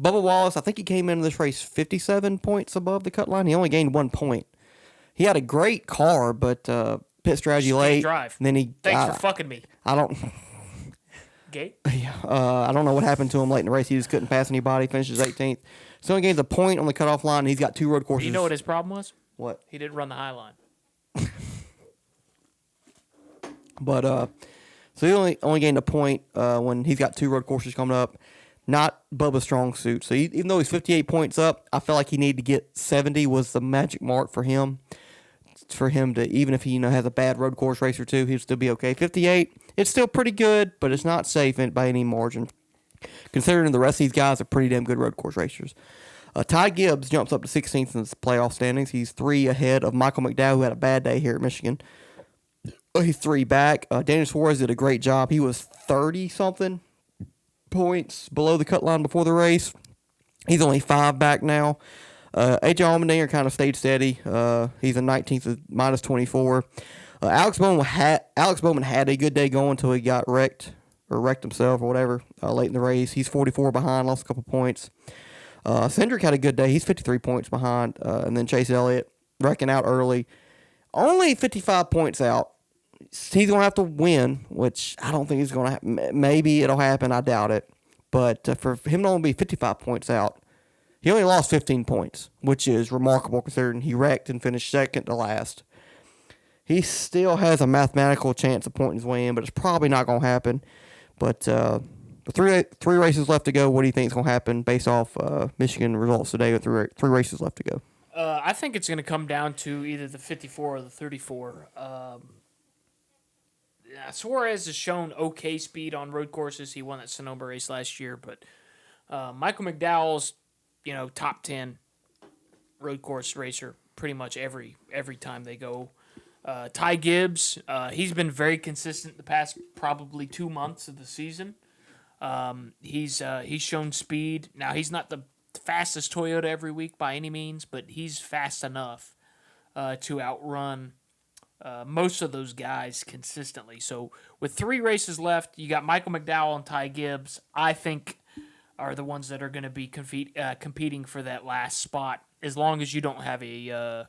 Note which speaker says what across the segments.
Speaker 1: Bubba Wallace, I think he came into this race 57 points above the cut line. He only gained 1 point. He had a great car, but pit strategy late.
Speaker 2: Drive.
Speaker 1: And then he
Speaker 2: Thanks for fucking me.
Speaker 1: I don't.
Speaker 2: Gate.
Speaker 1: I don't know what happened to him late in the race. He just couldn't pass anybody. Finishes 18th. So he gains a point on the cutoff line. And he's got 2 road courses.
Speaker 2: You know what his problem was?
Speaker 1: What?
Speaker 2: He didn't run the high line.
Speaker 1: But so he only gained a point when he's got 2 road courses coming up. Not Bubba's strong suit. So even though he's 58 points up, I felt like he needed to get 70 was the magic mark for him. For him to, even if he has a bad road course race or two, he'd still be okay. 58, it's still pretty good, but it's not safe by any margin. Considering the rest of these guys are pretty damn good road course racers. Ty Gibbs jumps up to 16th in the playoff standings. He's 3 ahead of Michael McDowell, who had a bad day here at Michigan. He's 3 back. Daniel Suarez did a great job. He was 30-something points below the cut line before the race. He's only 5 back now. AJ Allmendinger kind of stayed steady. He's in 19th at minus 24. Alex Bowman had a good day going until he got wrecked himself or whatever late in the race. He's 44 behind, lost a couple points. Cindric had a good day. He's 53 points behind. And then Chase Elliott wrecking out early. Only 55 points out. He's going to have to win, which I don't think he's going to happen. Maybe it'll happen. I doubt it. But for him to only be 55 points out, he only lost 15 points, which is remarkable considering he wrecked and finished second to last. He still has a mathematical chance of pointing his way in, but it's probably not going to happen. But three races left to go. What do you think is going to happen based off Michigan results today with three races left to go?
Speaker 2: I think it's going to come down to either the 54 or the 34. Suarez has shown okay speed on road courses. He won that Sonoma race last year, but Michael McDowell's top 10 road course racer pretty much every time they go. Ty Gibbs, he's been very consistent the past probably 2 months of the season. He's shown speed. Now, he's not the fastest Toyota every week by any means, but he's fast enough to outrun most of those guys consistently. So with 3 races left, you got Michael McDowell and Ty Gibbs, I think, are the ones that are going to be competing for that last spot, as long as you don't have a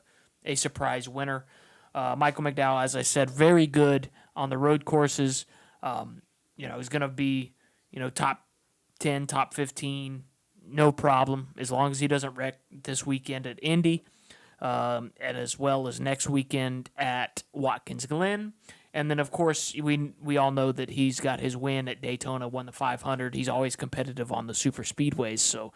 Speaker 2: surprise winner. Michael McDowell, as I said, very good on the road courses. He's going to be, top 10, top 15, no problem, as long as he doesn't wreck this weekend at Indy, and as well as next weekend at Watkins Glen. And then, of course, we all know that he's got his win at Daytona, won the 500. He's always competitive on the super speedways. So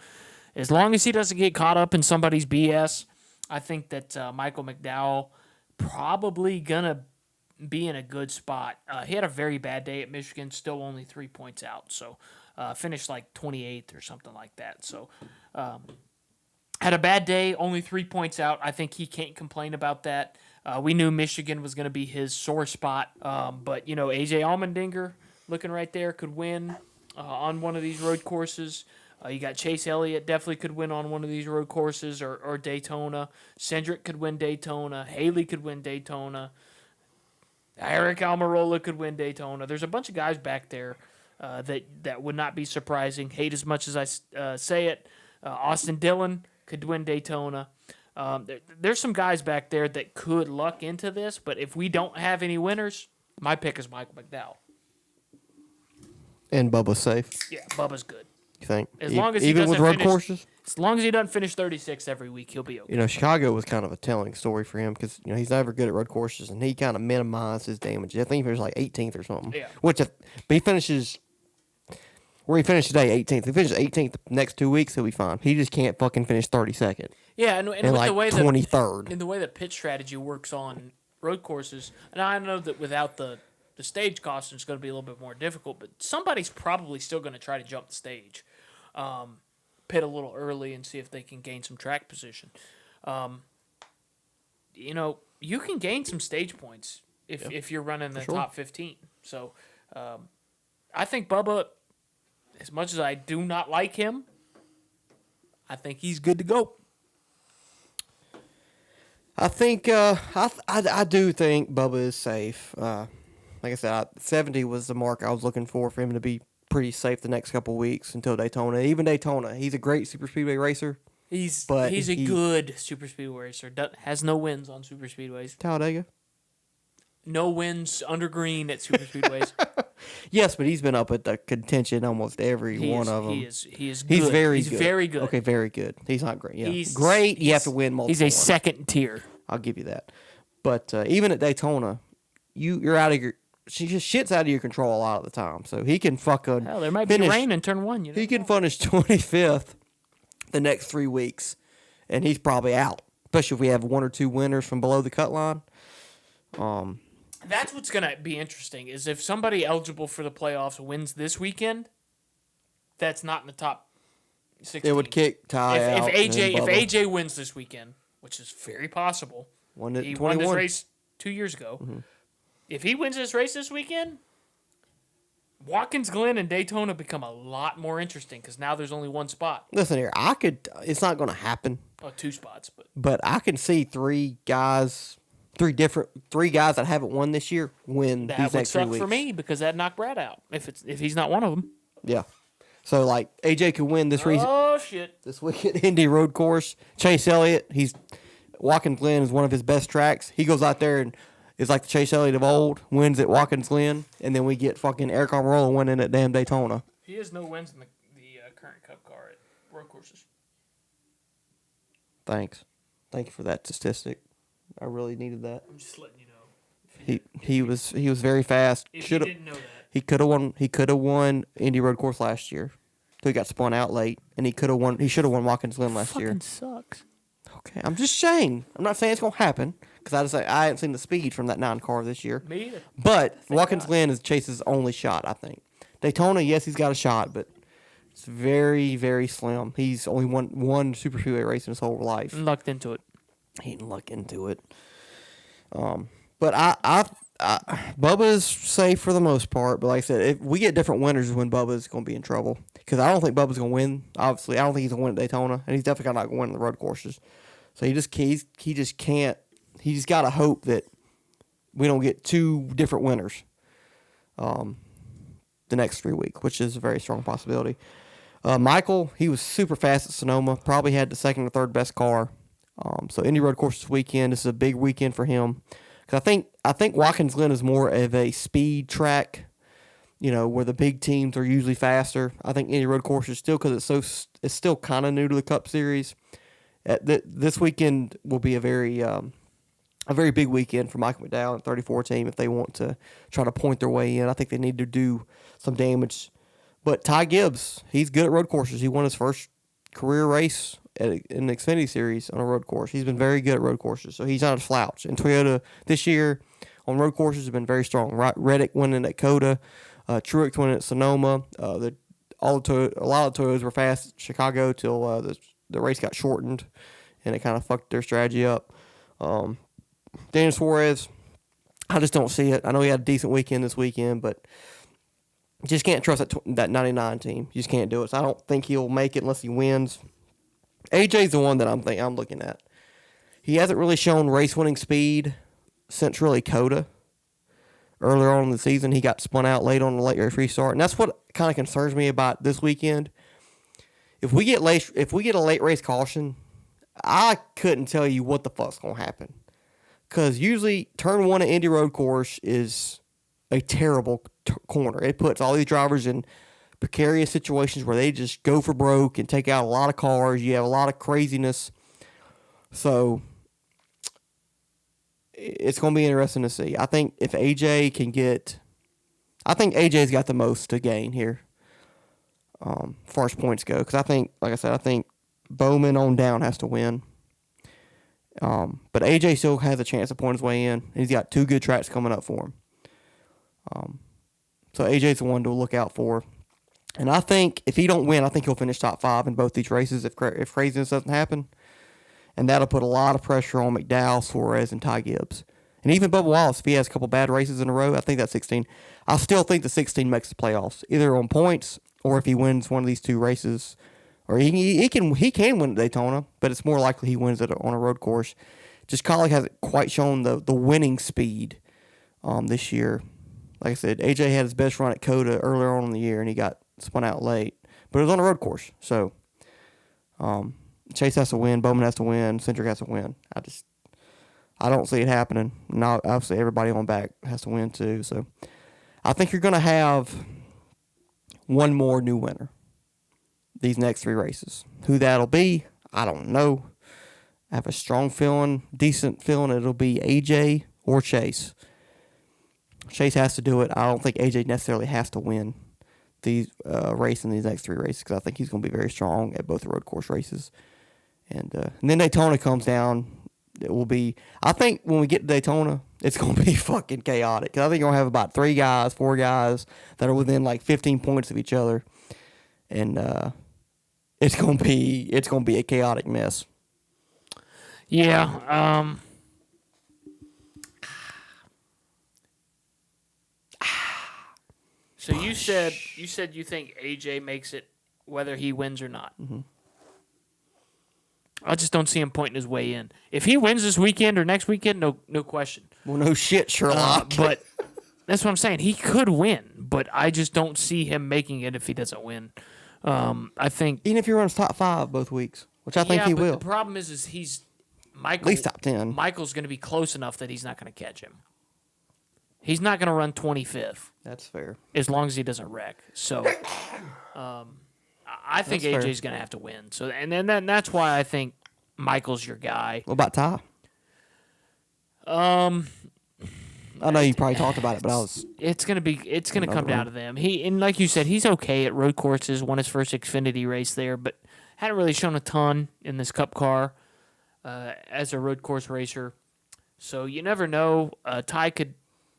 Speaker 2: as long as he doesn't get caught up in somebody's BS, I think that Michael McDowell probably going to be in a good spot. He had a very bad day at Michigan, still only 3 points out. So finished like 28th or something like that. So had a bad day, only 3 points out. I think he can't complain about that. We knew Michigan was going to be his sore spot, but AJ Allmendinger looking right there could win on one of these road courses. You got Chase Elliott definitely could win on one of these road courses or Daytona. Cindric could win Daytona. Haley could win Daytona. Eric Almirola could win Daytona. There's a bunch of guys back there that would not be surprising. Hate as much as I say it. Austin Dillon could win Daytona. There's some guys back there that could luck into this, but if we don't have any winners, my pick is Michael McDowell.
Speaker 1: And Bubba's safe.
Speaker 2: Yeah, Bubba's good.
Speaker 1: You think?
Speaker 2: As long as
Speaker 1: even
Speaker 2: he
Speaker 1: with
Speaker 2: doesn't
Speaker 1: road courses?
Speaker 2: As long as he doesn't finish 36 every week, he'll be okay.
Speaker 1: Chicago was kind of a telling story for him because he's never good at road courses, and he kind of minimized his damage. I think he finished like 18th or something.
Speaker 2: Yeah.
Speaker 1: But he finishes where he finished today, 18th. If he finishes 18th the next 2 weeks, he'll be fine. He just can't fucking finish 32nd.
Speaker 2: Yeah, and with
Speaker 1: like
Speaker 2: the way
Speaker 1: 23rd.
Speaker 2: In the way that pitch strategy works on road courses, and I know that without the stage caution, it's going to be a little bit more difficult, but somebody's probably still going to try to jump the stage. Pit a little early and see if they can gain some track position. You can gain some stage points if you're running the top 15. So I think Bubba, as much as I do not like him, I think he's good to go.
Speaker 1: I think I do think Bubba is safe. Like I said, 70 was the mark I was looking for him to be pretty safe the next couple weeks until Daytona. Even Daytona, he's a great super speedway racer.
Speaker 2: He's
Speaker 1: But
Speaker 2: a good super speedway racer. Has no wins on super speedways.
Speaker 1: Talladega.
Speaker 2: No wins under green at super speedways.
Speaker 1: Yes, but he's been up at the contention almost every one of them.
Speaker 2: He is good.
Speaker 1: He's
Speaker 2: He's
Speaker 1: very good.
Speaker 2: very good.
Speaker 1: Okay, very good. He's not great. Yeah,
Speaker 2: He's
Speaker 1: great. You have to win multiple.
Speaker 2: He's a
Speaker 1: ones.
Speaker 2: second tier.
Speaker 1: I'll give you that. But even at Daytona, you're out of your shit's out of your control a lot of the time. So he can fucking
Speaker 2: Hell, there might be rain in turn one. You know?
Speaker 1: He can finish 25th the next 3 weeks, and he's probably out. Especially if we have 1 or 2 winners from below the cut line.
Speaker 2: That's what's gonna be interesting is if somebody eligible for the playoffs wins this weekend, that's not in the top 16.
Speaker 1: It would kick Ty out.
Speaker 2: If AJ wins this weekend, which is very possible, he won this race 2 years ago. Mm-hmm. If he wins this race this weekend, Watkins Glen and Daytona become a lot more interesting because now there's only one spot.
Speaker 1: Listen here, it's not going to happen.
Speaker 2: Oh, 2 spots,
Speaker 1: but I can see 3 guys that haven't won this year win these next 3 weeks. That would suck
Speaker 2: for me because that knocked Brad out if he's not one of them.
Speaker 1: Yeah. So like AJ could win this reason.
Speaker 2: Oh shit!
Speaker 1: This weekend Indy Road Course. Chase Elliott, Watkins Glen is one of his best tracks. He goes out there and is like the Chase Elliott of old, wins at Watkins Glen, and then we get fucking Eric Almirola winning at damn Daytona.
Speaker 2: He has no wins in the current Cup car at road courses.
Speaker 1: Thanks. Thank you for that statistic. I really needed that.
Speaker 2: I'm just letting you know.
Speaker 1: He was very fast.
Speaker 2: If you didn't know that.
Speaker 1: He could have won Indy Road Course last year. So he got spun out late, and he should have won Watkins Glen last year.
Speaker 2: Fucking sucks.
Speaker 1: Okay, I'm just saying. I'm not saying it's gonna happen because I haven't seen the speed from that 9 car this year.
Speaker 2: Me either.
Speaker 1: But Watkins Glen is Chase's only shot, I think. Daytona, yes, he's got a shot, but it's very, very slim. He's only won one super speedway race in his whole life.
Speaker 2: Lucked into it.
Speaker 1: He didn't luck into it. But Bubba's safe for the most part. But like I said, if we get different winners, is when Bubba's going to be in trouble. Because I don't think Bubba's going to win. Obviously, I don't think he's going to win at Daytona, and he's definitely not going to win the road courses. So he just can't. He just got to hope that we don't get 2 different winners the next 3 weeks, which is a very strong possibility. Michael, he was super fast at Sonoma. Probably had the 2nd or 3rd best car. So Indy Road Course this weekend. This is a big weekend for him. Because I think Watkins Glen is more of a speed track, where the big teams are usually faster. I think Indy Road Course is still, because it's still kind of new to the Cup Series. This weekend will be a very big weekend for Michael McDowell and 34 team if they want to try to point their way in. I think they need to do some damage. But Ty Gibbs, he's good at road courses. He won his first career race in the Xfinity Series on a road course. He's been very good at road courses, so he's not a slouch. And Toyota this year on road courses has been very strong. Reddick winning at Coda, Truex winning at Sonoma. A lot of Toyotas were fast at Chicago till the race got shortened, and it kind of fucked their strategy up. Daniel Suarez, I just don't see it. I know he had a decent weekend this weekend, but just can't trust that 99 team. You just can't do it. So I don't think he'll make it unless he wins. AJ's the one that I'm looking at. He hasn't really shown race-winning speed since really Coda. Earlier on in the season, he got spun out late on the late race restart, and that's what kind of concerns me about this weekend. If we get a late race caution, I couldn't tell you what the fuck's gonna happen. Because usually turn 1 at Indy Road Course is a terrible corner. It puts all these drivers in precarious situations where they just go for broke and take out a lot of cars. You have a lot of craziness. So it's going to be interesting to see. I think if AJ can get... I think AJ's got the most to gain here as far as points go. Because I think, like I said, I think Bowman on down has to win. But AJ still has a chance to point his way in. He's got 2 good tracks coming up for him. So AJ's the one to look out for. And I think if he don't win, I think he'll finish top 5 in both these races if craziness doesn't happen. And that'll put a lot of pressure on McDowell, Suarez, and Ty Gibbs. And even Bubba Wallace, if he has a couple bad races in a row, I think that's 16. I still think the 16 makes the playoffs, either on points or if he wins one of these 2 races. Or he can win at Daytona, but it's more likely he wins it on a road course. Just Kaulig hasn't quite shown the winning speed this year. Like I said, AJ had his best run at Coda earlier on in the year, and he got spun out late. But it was on a road course, so Chase has to win, Bowman has to win, Cindric has to win. I don't see it happening. Now, obviously, everybody on back has to win too. So I think you're going to have one more new winner these next 3 races. Who that'll be, I don't know. I have a strong feeling, decent feeling it'll be AJ or Chase. Chase has to do it. I don't think AJ necessarily has to win these race in these next 3 races because I think he's going to be very strong at both the road course races. And then Daytona comes down. It will be, I think when we get to Daytona, it's going to be fucking chaotic. Because I think you're going to have about 4 guys that are within like 15 points of each other. And it's going to be a chaotic mess.
Speaker 2: Yeah. So you said you think AJ makes it whether he wins or not.
Speaker 1: Mm-hmm.
Speaker 2: I just don't see him pointing his way in. If he wins this weekend or next weekend, no question.
Speaker 1: Well, no shit, Sherlock.
Speaker 2: But that's what I'm saying. He could win, but I just don't see him making it if he doesn't win. I think
Speaker 1: even if he runs top 5 both weeks, which I think he will.
Speaker 2: The problem is he's Michael.
Speaker 1: At least top 10.
Speaker 2: Michael's going to be close enough that he's not going to catch him. He's not going to run 25th.
Speaker 1: That's fair.
Speaker 2: As long as he doesn't wreck. So, I think
Speaker 1: That's
Speaker 2: AJ's going to have to win. So, and then that's why I think Michael's your guy.
Speaker 1: What about Ty? I know you probably talked about it, but
Speaker 2: It's gonna come down to them. And like you said, he's okay at road courses. Won his first Xfinity race there, but hadn't really shown a ton in this Cup car as a road course racer. So you never know. Ty could.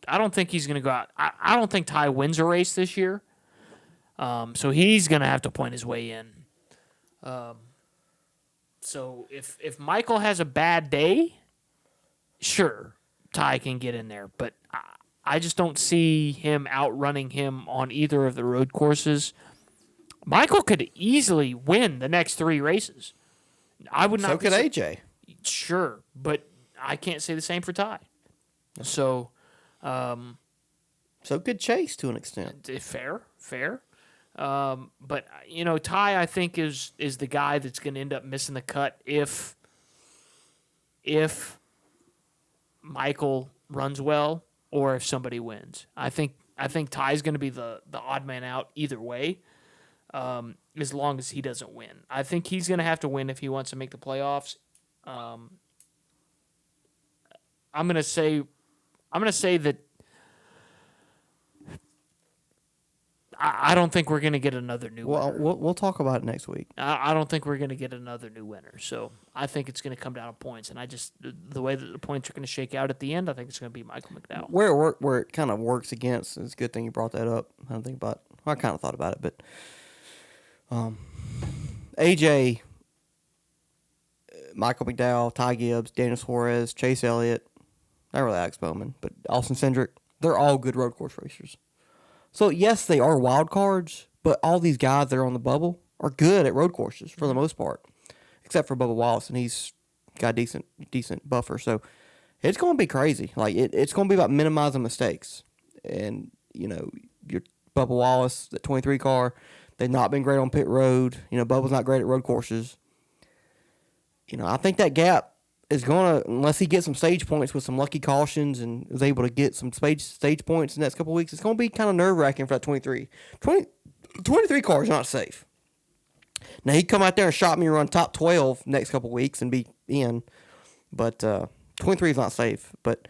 Speaker 2: I don't think he's gonna go out. I don't think Ty wins a race this year. So he's gonna have to point his way in. So if Michael has a bad day, sure, Ty can get in there, but I just don't see him outrunning him on either of the road courses. Michael could easily win the next 3 races. I would not.
Speaker 1: So could AJ.
Speaker 2: Sure, but I can't say the same for Ty. So
Speaker 1: could Chase to an extent.
Speaker 2: Fair. But Ty, I think is the guy that's going to end up missing the cut if Michael runs well or if somebody wins. I think Ty's going to be the odd man out either way, as long as he doesn't win. I think he's going to have to win if he wants to make the playoffs. I'm going to say that I don't think we're going to get another new winner.
Speaker 1: We'll talk about it next week.
Speaker 2: I don't think we're going to get another new winner. So I think it's going to come down to points. And the way that the points are going to shake out at the end, I think it's going to be Michael McDowell.
Speaker 1: Where it kind of works against, it's a good thing you brought that up. I kind of thought about it, but AJ, Michael McDowell, Ty Gibbs, Daniel Suarez, Chase Elliott, not really Alex Bowman, but Austin Cindric, they're all good road course racers. So, yes, they are wild cards, but all these guys that are on the bubble are good at road courses for the most part, except for Bubba Wallace, and he's got a decent buffer. So, it's going to be crazy. Like, it's going to be about minimizing mistakes. And, your Bubba Wallace, the 23 car, they've not been great on pit road. Bubba's not great at road courses. I think that gap is going to, unless he gets some stage points with some lucky cautions and is able to get some stage points in the next couple of weeks, it's going to be kind of nerve-wracking for that 23. 23 car is not safe. Now, he'd come out there and shot me and run top 12 next couple of weeks and be in, but 23 is not safe. But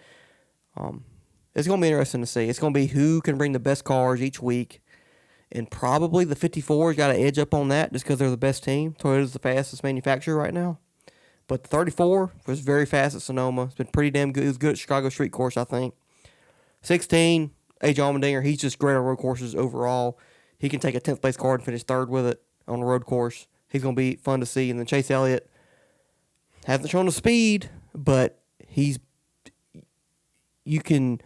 Speaker 1: it's going to be interesting to see. It's going to be who can bring the best cars each week, and probably the 54's got an edge up on that just because they're the best team. Toyota's the fastest manufacturer right now. But the 34 was very fast at Sonoma. It's been pretty damn good. He was good at Chicago Street Course, I think. 16, AJ Allmendinger, he's just great on road courses overall. He can take a 10th place car and finish 3rd with it on a road course. He's going to be fun to see. And then Chase Elliott hasn't shown the speed, but you can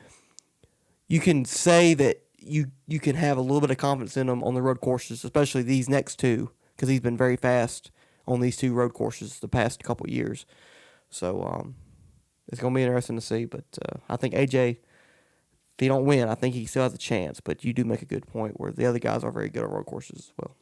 Speaker 1: say that you can have a little bit of confidence in him on the road courses, especially these next 2, because he's been very fast on these 2 road courses the past couple of years. So it's going to be interesting to see. But I think AJ, he don't win, I think he still has a chance. But you do make a good point where the other guys are very good on road courses as well.